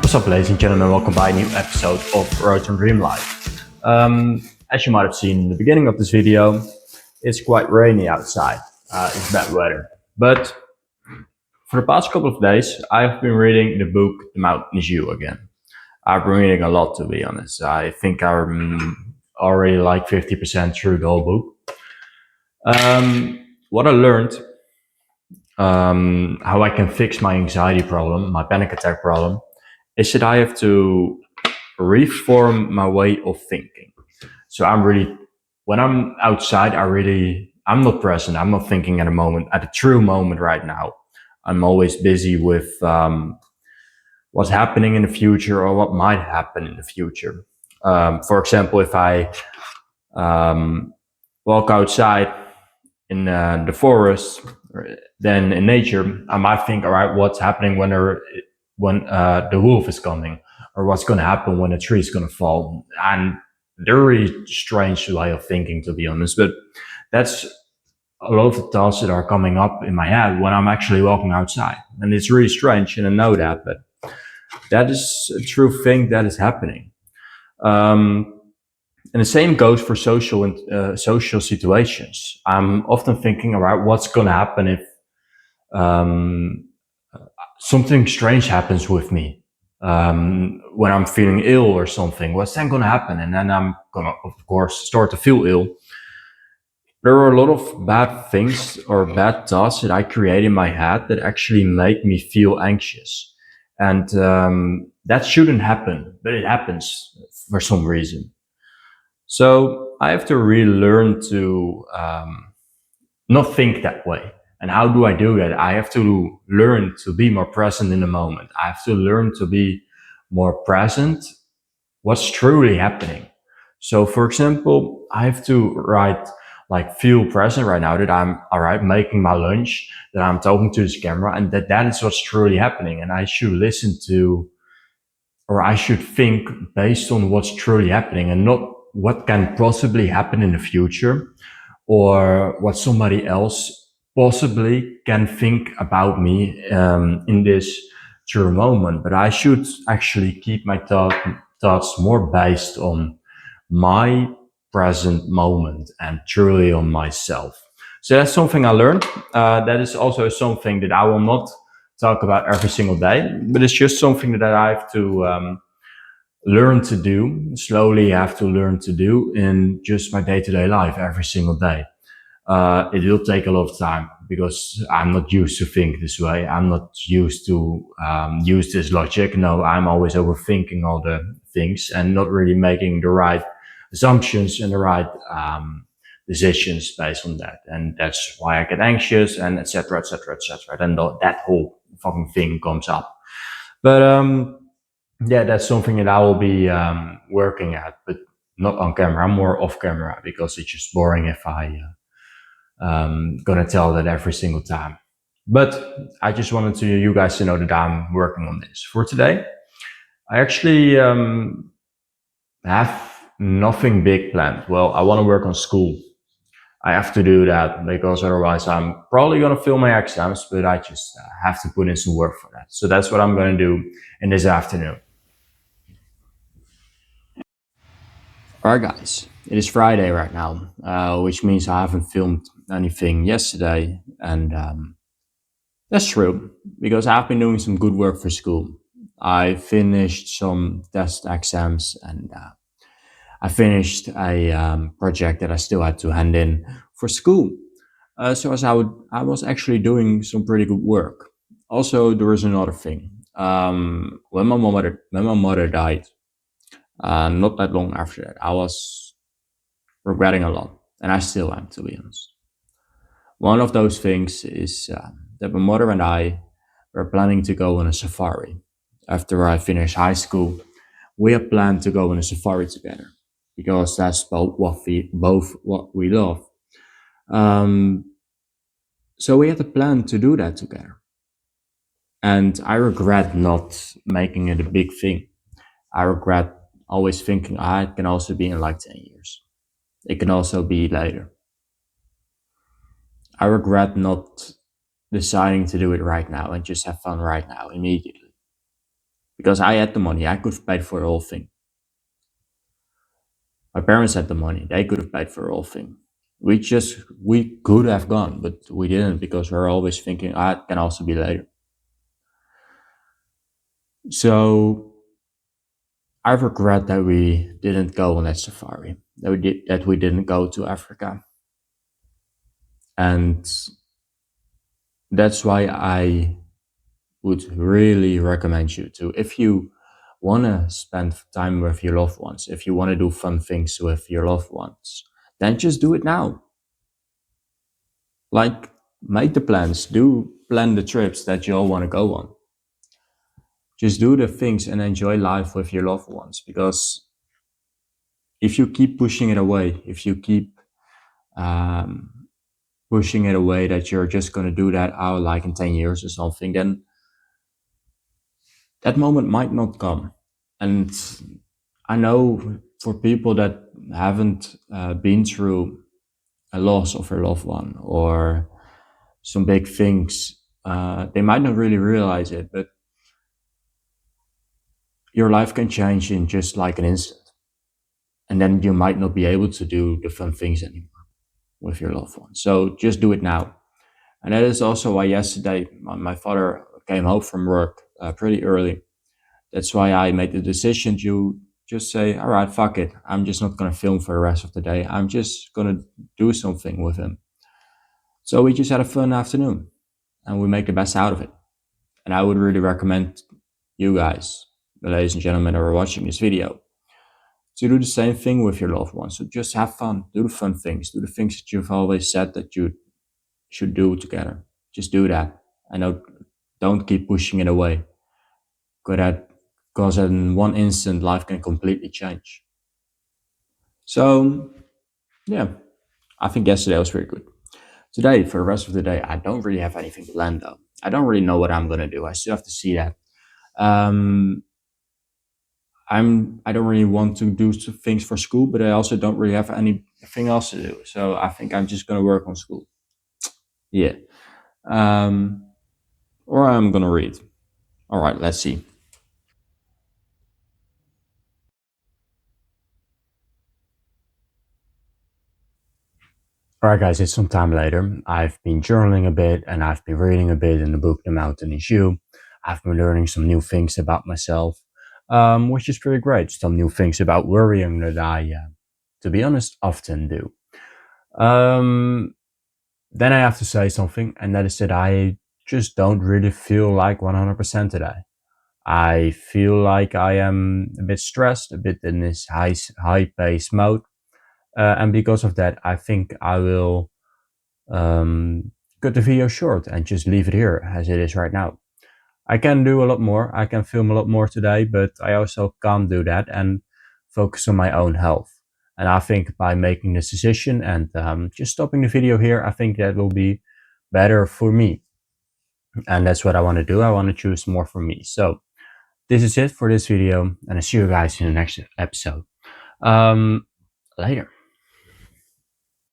What's up, ladies and gentlemen, welcome by a new episode of RTMD E18. As you might have seen in the beginning of this video, it's quite rainy outside, it's bad weather. But for the past couple of days, I've been reading the book The Mountain is You again. I've been reading a lot, to be honest. I think I'm already like 50% through the whole book. What I learned, how I can fix my anxiety problem, my panic attack problem, is that I have to reform my way of thinking. So when I'm outside, I'm not present. I'm not thinking at the true moment right now. I'm always busy with what's happening in the future or what might happen in the future. For example, if I walk outside in the forest, then in nature, I might think, all right, what's happening when the wolf is coming, or what's going to happen when a tree is going to fall. And they're really strange way of thinking, to be honest, but that's a lot of the thoughts that are coming up in my head when I'm actually walking outside. And it's really strange, and I know that, but that is a true thing that is happening. And the same goes for social situations. I'm often thinking about what's going to happen if something strange happens with me, when I'm feeling ill or something. What's then going to happen? And then I'm going to, of course, start to feel ill. There are a lot of bad things or bad thoughts that I create in my head that actually make me feel anxious. And that shouldn't happen, but it happens for some reason. So I have to really learn to not think that way. And how do I do that? I have to learn to be more present in the moment. I have to learn to be more present what's truly happening. So for example, I have to feel present right now that I'm making my lunch, that I'm talking to this camera, and that is what's truly happening. And I should listen to, or I should think based on what's truly happening and not what can possibly happen in the future or what somebody else possibly can think about me in this true moment. But I should actually keep my thoughts more based on my present moment and truly on myself. So that's something I learned. That is also something that I will not talk about every single day, but it's just something that I have to learn to do, slowly have to learn to do in just my day-to-day life every single day. It will take a lot of time because I'm not used to think this way. I'm not used to use this logic. No, I'm always overthinking all the things and not really making the right assumptions and the right decisions based on that. And that's why I get anxious and etc. And that whole fucking thing comes up. But yeah, that's something that I will be working at, but not on camera. I'm more off camera because it's just boring if I gonna tell that every single time. But I just wanted you guys to know that I'm working on this. For today, I actually have nothing big planned. Well, I want to work on school. I have to do that because otherwise I'm probably gonna fail my exams, but I just have to put in some work for that. So that's what I'm gonna do in this afternoon. Alright guys, it is Friday right now, which means I haven't filmed anything yesterday, and that's true, because I've been doing some good work for school. I finished some test exams and I finished a project that I still had to hand in for school. So as I was actually doing some pretty good work. Also, there is another thing. When my mother died, not that long after that, I was regretting a lot, and I still am, to be honest. One of those things is that my mother and I were planning to go on a safari. After I finish high school, we have planned to go on a safari together because that's both what we love. Um, so we had a plan to do that together, and I regret not making it a big thing. I regret always thinking, it can also be in like 10 years. It can also be later. I regret not deciding to do it right now and just have fun right now, immediately. Because I had the money, I could have paid for the whole thing. My parents had the money, they could have paid for the whole thing. We could have gone, but we didn't because we're always thinking, it can also be later. So I regret that we didn't go on that safari, that we didn't go to Africa. And that's why I would really recommend you to, if you want to spend time with your loved ones, if you want to do fun things with your loved ones, then just do it now. Like, make the plans, do plan the trips that you all want to go on. Just do the things and enjoy life with your loved ones, because if you keep pushing it away, if you keep um, pushing it away that you're just going to do that out like in 10 years or something, then that moment might not come. And I know for people that haven't been through a loss of a loved one or some big things, they might not really realize it, but your life can change in just like an instant. And then you might not be able to do the fun things anymore with your loved one. So just do it now. And that is also why yesterday my father came home from work pretty early. That's why I made the decision to just say, all right, fuck it. I'm just not going to film for the rest of the day. I'm just going to do something with him. So we just had a fun afternoon and we make the best out of it. And I would really recommend you guys, the ladies and gentlemen that are watching this video, to do the same thing with your loved ones. So just have fun, do the fun things, do the things that you've always said that you should do together. Just do that. I know, don't keep pushing it away. Because in one instant, life can completely change. So, yeah, I think yesterday was pretty good. Today, for the rest of the day, I don't really have anything planned though. I don't really know what I'm gonna do. I still have to see that. Um, I don't really want to do things for school, but I also don't really have anything else to do. So I think I'm just gonna work on school. Yeah. Um, or I'm gonna read. All right, let's see. All right, guys, it's some time later. I've been journaling a bit and I've been reading a bit in the book The Mountain Is You. I've been learning some new things about myself, which is pretty great. Some new things about worrying that I, to be honest, often do. Um, then I have to say something, and that is that I just don't really feel like 100% today. I feel like I am a bit stressed, a bit in this high pace mode, and because of that, I think I will cut the video short and just leave it here as it is right now. I can do a lot more. I can film a lot more today, but I also can't do that and focus on my own health. And I think by making this decision and just stopping the video here, I think that will be better for me. And that's what I want to do. I want to choose more for me. So this is it for this video, and I'll see you guys in the next episode. Um, Later.